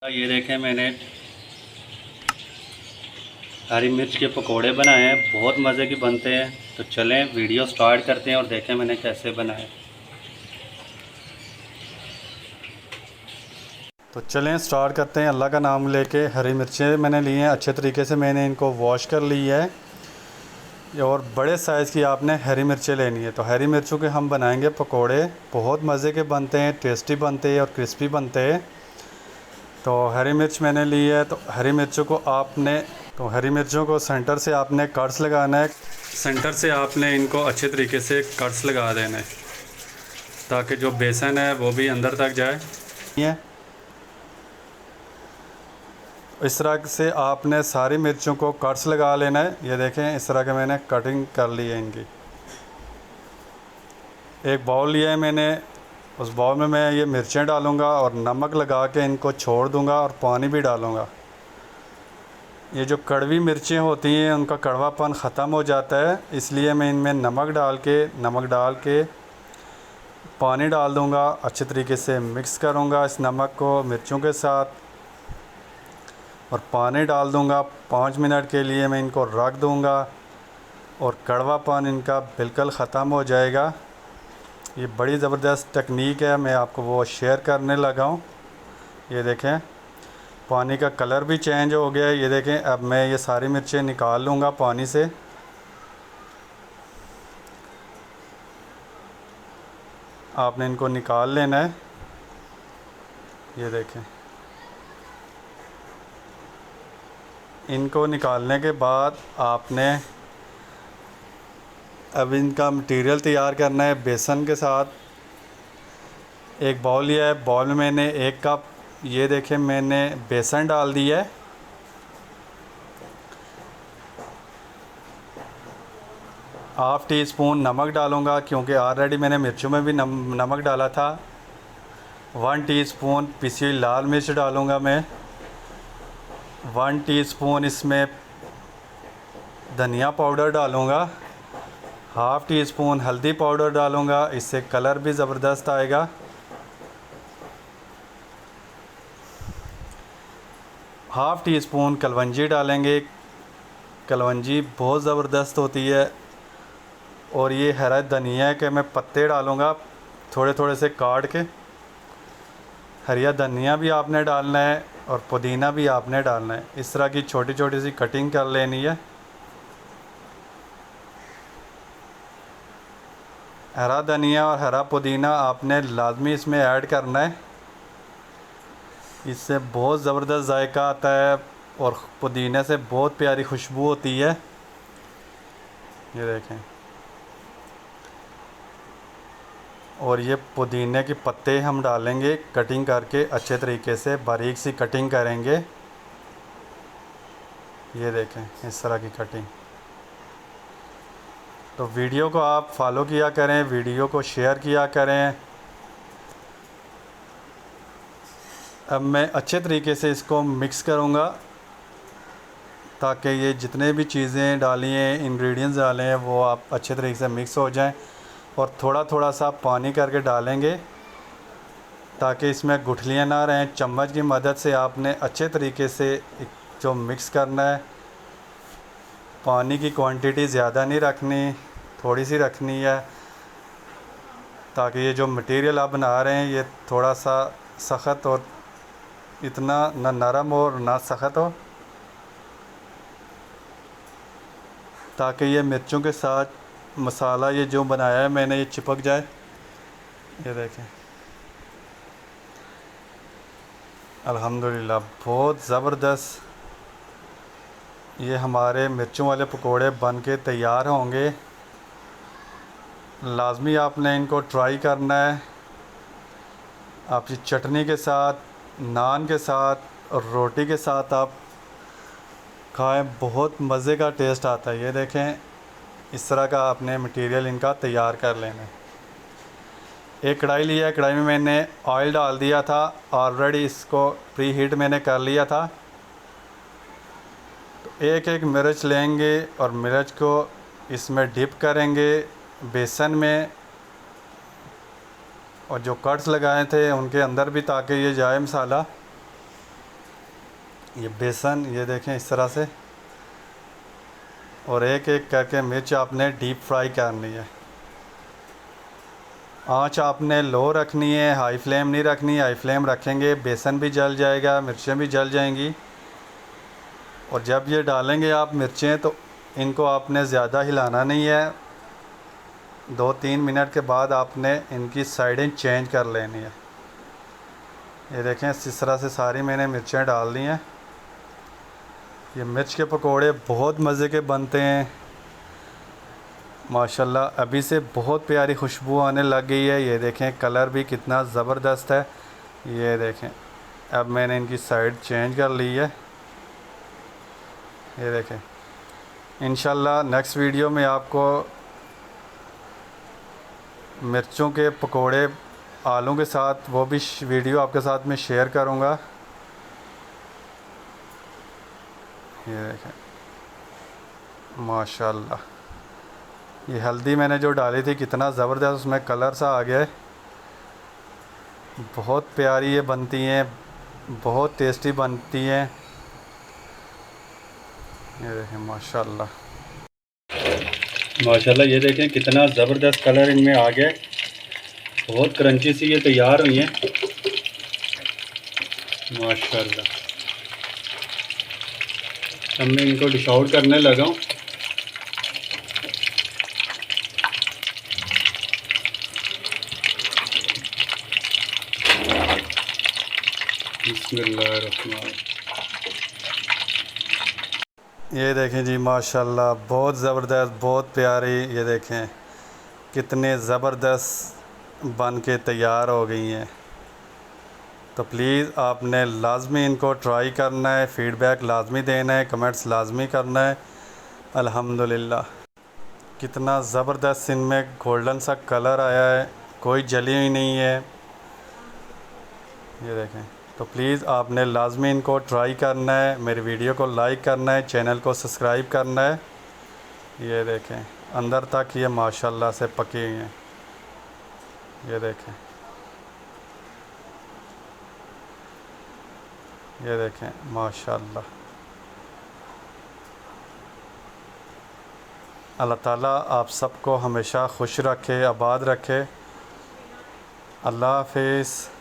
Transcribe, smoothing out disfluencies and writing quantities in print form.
ये देखें मैंने हरी मिर्च के पकोड़े बनाए हैं, बहुत मज़े के बनते हैं। तो चलें वीडियो स्टार्ट करते हैं और देखें मैंने कैसे बनाए। तो चलें स्टार्ट करते हैं। अल्लाह का नाम लेके हरी मिर्चें मैंने ली हैं, अच्छे तरीके से मैंने इनको वॉश कर ली है। और बड़े साइज़ की आपने हरी मिर्चें लेनी है। तो हरी मिर्चों के हम बनाएंगे पकोड़े, बहुत मज़े के बनते हैं, टेस्टी बनते हैं और क्रिस्पी बनते हैं। तो हरी मिर्च मैंने ली है। तो हरी मिर्चों को सेंटर से आपने कट्स लगाना है। सेंटर से आपने इनको अच्छे तरीके से कट्स लगा देना है ताकि जो बेसन है वो भी अंदर तक जाए। इस तरह से आपने सारी मिर्चों को कट्स लगा लेना है। ये देखें इस तरह के मैंने कटिंग कर ली है इनकी। एक बाउल लिया है मैंने, उस बाउल में मैं ये मिर्चें डालूँगा और नमक लगा के इनको छोड़ दूँगा और पानी भी डालूँगा। ये जो कड़वी मिर्चें होती हैं उनका कड़वापन ख़त्म हो जाता है, इसलिए मैं इनमें नमक डाल के पानी डाल दूँगा। अच्छे तरीके से मिक्स करूँगा इस नमक को मिर्चों के साथ और पानी डाल दूँगा। 5 मिनट के लिए मैं इनको रख दूँगा और कड़वापन इनका बिल्कुल ख़त्म हो जाएगा। ये बड़ी ज़बरदस्त टेक्निक है, मैं आपको वो शेयर करने लगा हूँ। ये देखें पानी का कलर भी चेंज हो गया है। ये देखें अब मैं ये सारी मिर्चें निकाल लूँगा पानी से। आपने इनको निकाल लेना है। ये देखें, इनको निकालने के बाद आपने अब इनका मटेरियल तैयार करना है। बेसन के साथ एक बाउल लिया है, बाउल में मैंने 1 कप ये देखें मैंने बेसन डाल दिया है। हाफ़ टी स्पून नमक डालूँगा क्योंकि ऑलरेडी मैंने मिर्चों में भी नमक डाला था। 1 टीस्पून पिसी हुई लाल मिर्च डालूँगा मैं। 1 टीस्पून इसमें धनिया पाउडर डालूँगा। हाफ़ टी स्पून हल्दी पाउडर डालूँगा, इससे कलर भी ज़बरदस्त आएगा। हाफ़ टी स्पून कलवंजी डालेंगे, कलवंजी बहुत ज़बरदस्त होती है। और ये हरा धनिया के मैं पत्ते डालूँगा थोड़े थोड़े से काट के। हरिया धनिया भी आपने डालना है और पुदीना भी आपने डालना है। इस तरह की छोटी छोटी सी कटिंग कर लेनी है। हरा धनिया और हरा पुदीना आपने लाजमी इसमें ऐड करना है, इससे बहुत ज़बरदस्त जायका आता है और पुदीने से बहुत प्यारी खुशबू होती है। ये देखें, और ये पुदीने के पत्ते हम डालेंगे कटिंग करके, अच्छे तरीके से बारीक सी कटिंग करेंगे। ये देखें इस तरह की कटिंग। तो वीडियो को आप फॉलो किया करें, वीडियो को शेयर किया करें। अब मैं अच्छे तरीके से इसको मिक्स करूँगा ताकि ये जितने भी चीज़ें डाली हैं, इंग्रेडिएंट्स डाले हैं, वो आप अच्छे तरीके से मिक्स हो जाएं। और थोड़ा थोड़ा सा पानी करके डालेंगे ताकि इसमें गुठलियाँ ना रहें। चम्मच की मदद से आपने अच्छे तरीके से जो मिक्स करना है। पानी की क्वांटिटी ज़्यादा नहीं रखनी, थोड़ी सी रखनी है ताकि ये जो मटेरियल आप बना रहे हैं ये थोड़ा सा सख्त और इतना ना नरम हो और ना सख्त हो, ताकि ये मिर्चों के साथ मसाला ये जो बनाया है मैंने ये चिपक जाए। ये देखें अल्हम्दुलिल्लाह बहुत ज़बरदस्त ये हमारे मिर्चों वाले पकोड़े बन के तैयार होंगे। लाजमी आपने इनको ट्राई करना है। आपकी चटनी के साथ, नान के साथ और रोटी के साथ आप खाएं, बहुत मज़े का टेस्ट आता है। ये देखें इस तरह का आपने मटेरियल इनका तैयार कर लेना है। एक कढ़ाई लिया है, कढ़ाई में मैंने ऑयल डाल दिया था, ऑलरेडी इसको प्री हीट मैंने कर लिया था। तो एक एक मिर्च लेंगे और मिर्च को इसमें डिप करेंगे बेसन में, और जो कट्स लगाए थे उनके अंदर भी ताकि ये जाए मसाला। ये बेसन, ये देखें इस तरह से, और एक एक करके मिर्च आपने डीप फ्राई करनी है। आंच आपने लो रखनी है, हाई फ्लेम नहीं रखनी। हाई फ्लेम रखेंगे बेसन भी जल जाएगा, मिर्चें भी जल जाएंगी। और जब ये डालेंगे आप मिर्चें तो इनको आपने ज़्यादा हिलाना नहीं है। 2-3 मिनट के बाद आपने इनकी साइडें चेंज कर लेनी है। ये देखें इस तरह से सारी मैंने मिर्चें डाल दी हैं। ये मिर्च के पकोड़े बहुत मज़े के बनते हैं माशाल्लाह। अभी से बहुत प्यारी खुशबू आने लग गई है। ये देखें कलर भी कितना ज़बरदस्त है। ये देखें अब मैंने इनकी साइड चेंज कर ली है। ये देखें, इंशाल्लाह नेक्स्ट वीडियो में आपको मिर्चों के पकोड़े आलू के साथ वो भी वीडियो आपके साथ में शेयर करूँगा। ये देखें माशाल्लाह, ये हल्दी मैंने जो डाली थी कितना ज़बरदस्त उसमें कलर सा आ गया है। बहुत प्यारी ये बनती हैं, बहुत टेस्टी बनती हैं। ये देखें माशाल्लाह माशाल्लाह, ये देखें कितना ज़बरदस्त कलर इनमें आ गया। बहुत क्रंची सी ये तैयार हुई हैं माशाल्लाह। अब मैं इनको डिश आउट करने लगा हूँ। बिस्मिल्लाहिर्रहमानिर्रहीम। ये देखें जी माशाल्लाह, बहुत ज़बरदस्त, बहुत प्यारी। ये देखें कितने ज़बरदस्त बन के तैयार हो गई हैं। तो प्लीज़ आपने लाजमी इनको ट्राई करना है, फ़ीडबैक लाजमी देना है, कमेंट्स लाजमी करना है। अल्हम्दुलिल्लाह कितना ज़बरदस्त इनमें गोल्डन सा कलर आया है, कोई जली हुई नहीं है। ये देखें, तो प्लीज़ आपने लाजमी इनको ट्राई करना है, मेरी वीडियो को लाइक करना है, चैनल को सब्सक्राइब करना है। ये देखें अंदर तक ये माशाल्लाह से पकी हुई हैं। ये देखें, ये देखें माशाल्लाह। अल्लाह ताला आप सबको हमेशा खुश रखे, आबाद रखे। अल्लाह हाफिज़।